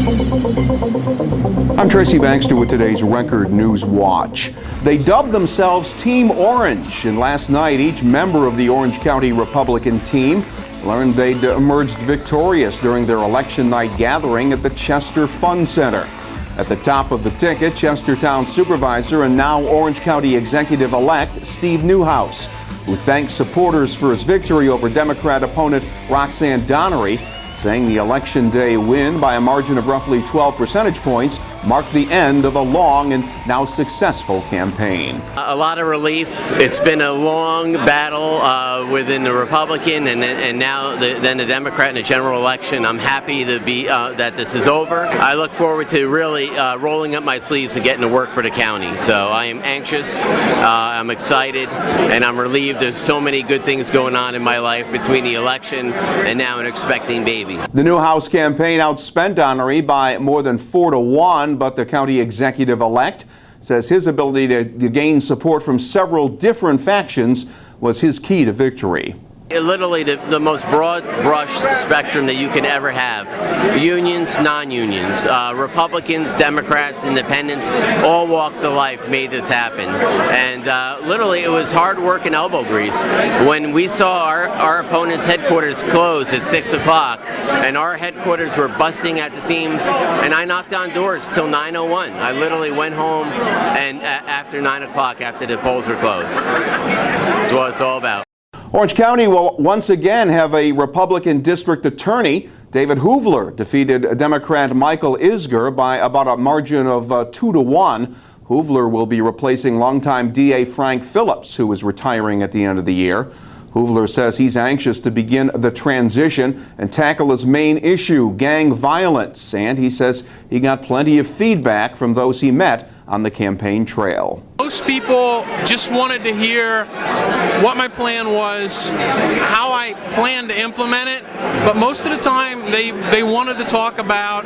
I'm Tracy Baxter with today's Record Newswatch. They dubbed themselves Team Orange, and last night each member of the Orange County Republican team learned they'd emerged victorious during their election night gathering at the Chester Fun Center. At the top of the ticket, Chestertown Supervisor and now Orange County Executive-elect Steve Newhouse, who thanked supporters for his victory over Democrat opponent Roxanne Donnery, saying the Election Day win by a margin of roughly 12 percentage points marked the end of a long and now successful campaign. A lot of relief. It's been a long battle within the Republican and now then the Democrat in the general election. I'm happy to be that this is over. I look forward to really rolling up my sleeves and getting to work for the county. So I am anxious, I'm excited, and I'm relieved. There's so many good things going on in my life between the election and now an expecting baby. The Newhouse campaign outspent Donnery by more than 4-1, but the county executive-elect says his ability to gain support from several different factions was his key to victory. Literally the most broad brush spectrum that you can ever have. Unions, non-unions, Republicans, Democrats, Independents, all walks of life made this happen. And literally it was hard work and elbow grease. When we saw our opponent's headquarters close at 6 o'clock and our headquarters were busting at the seams, and I knocked on doors till 9:01. I literally went home and after 9 o'clock after the polls were closed. That's what it's all about. Orange County will once again have a Republican district attorney. David Hoovler defeated Democrat Michael Isger by about a margin of 2-1. Hoovler will be replacing longtime DA Frank Phillips, who is retiring at the end of the year. Hoovler says he's anxious to begin the transition and tackle his main issue, gang violence. And he says he got plenty of feedback from those he met on the campaign trail. Most people just wanted to hear what my plan was, how I planned to implement it, but most of the time they wanted to talk about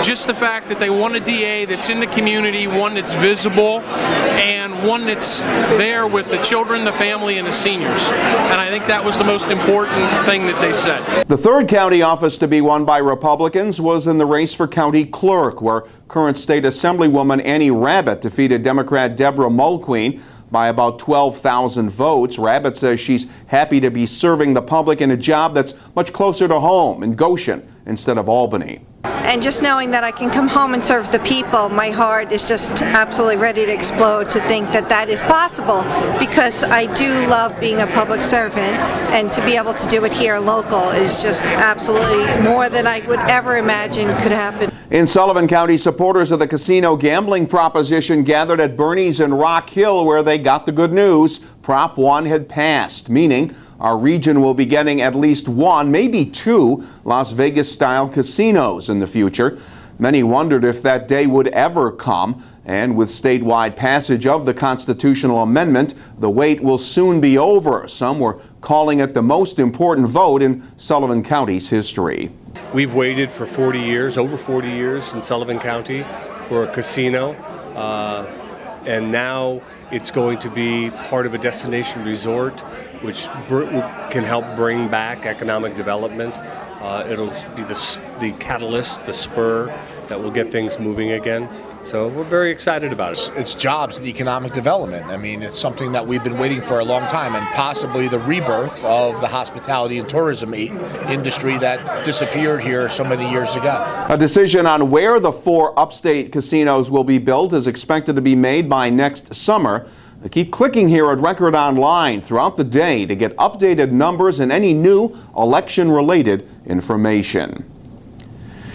just the fact that they want a DA that's in the community, one that's visible, and one that's there with the children, the family, and the seniors. And I think that was the most important thing that they said. The third county office to be won by Republicans was in the race for county clerk, where current state assemblywoman Annie Rabbitt defeated Democrat Deborah Mulqueen by about 12,000 votes. Rabbitt says she's happy to be serving the public in a job that's much closer to home in Goshen instead of Albany. And just knowing that I can come home and serve the people, my heart is just absolutely ready to explode to think that that is possible, because I do love being a public servant, and to be able to do it here local is just absolutely more than I would ever imagine could happen. In Sullivan County, supporters of the casino gambling proposition gathered at Bernie's in Rock Hill, where they got the good news. Prop 1 had passed, meaning our region will be getting at least one, maybe two, Las Vegas-style casinos in the future. Many wondered if that day would ever come, and with statewide passage of the constitutional amendment, the wait will soon be over. Some were calling it the most important vote in Sullivan County's history. We've waited for 40 years, over 40 years in Sullivan County for a casino, and now it's going to be part of a destination resort, which can help bring back economic development. It'll be the catalyst, the spur that will get things moving again. So we're very excited about it. It's jobs and economic development. I mean, it's something that we've been waiting for a long time, and possibly the rebirth of the hospitality and tourism industry that disappeared here so many years ago. A decision on where the 4 upstate casinos will be built is expected to be made by next summer. Keep clicking here at Record Online throughout the day to get updated numbers and any new election-related information.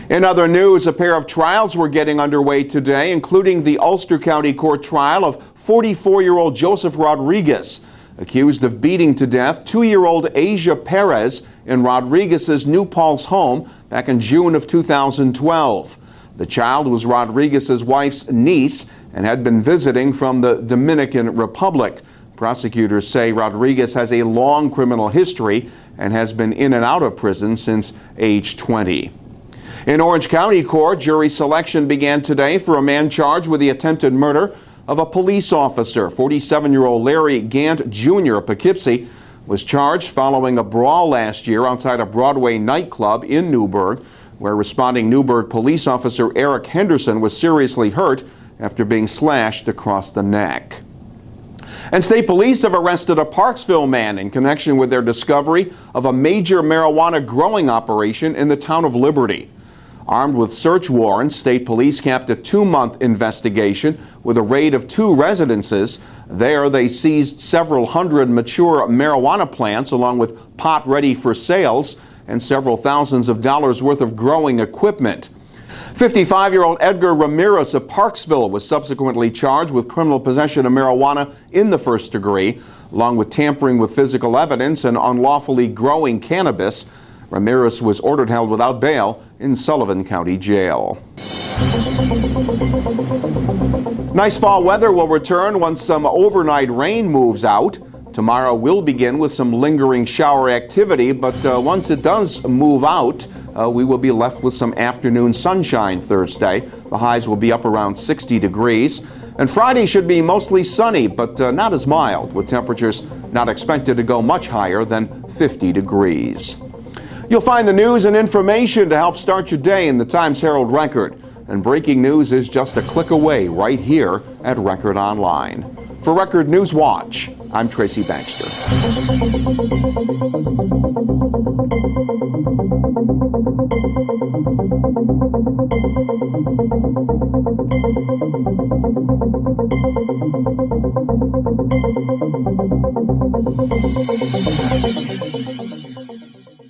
In other news, a pair of trials were getting underway today, including the Ulster County Court trial of 44-year-old Joseph Rodriguez, accused of beating to death 2-year-old Asia Perez in Rodriguez's New Paltz home back in June of 2012. The child was Rodriguez's wife's niece and had been visiting from the Dominican Republic. Prosecutors say Rodriguez has a long criminal history and has been in and out of prison since age 20. In Orange County Court, jury selection began today for a man charged with the attempted murder of a police officer. 47-year-old Larry Gant Jr. of Poughkeepsie was charged following a brawl last year outside a Broadway nightclub in Newburgh. where responding Newburgh police officer Eric Henderson was seriously hurt after being slashed across the neck. And state police have arrested a Parksville man in connection with their discovery of a major marijuana growing operation in the town of Liberty. Armed with search warrants, state police capped a 2-month investigation with a raid of 2 residences. There, they seized several hundred mature marijuana plants along with pot ready for sales and several thousands of dollars worth of growing equipment. 55-year-old Edgar Ramirez of Parksville was subsequently charged with criminal possession of marijuana in the first degree, along with tampering with physical evidence and unlawfully growing cannabis. Ramirez was ordered held without bail in Sullivan County Jail. Nice fall weather will return once some overnight rain moves out. Tomorrow will begin with some lingering shower activity, but once it does move out, we will be left with some afternoon sunshine Thursday. The highs will be up around 60 degrees. And Friday should be mostly sunny, but not as mild, with temperatures not expected to go much higher than 50 degrees. You'll find the news and information to help start your day in the Times-Herald-Record. And breaking news is just a click away right here at Record Online. For Record Newswatch, I'm Tracy Baxter.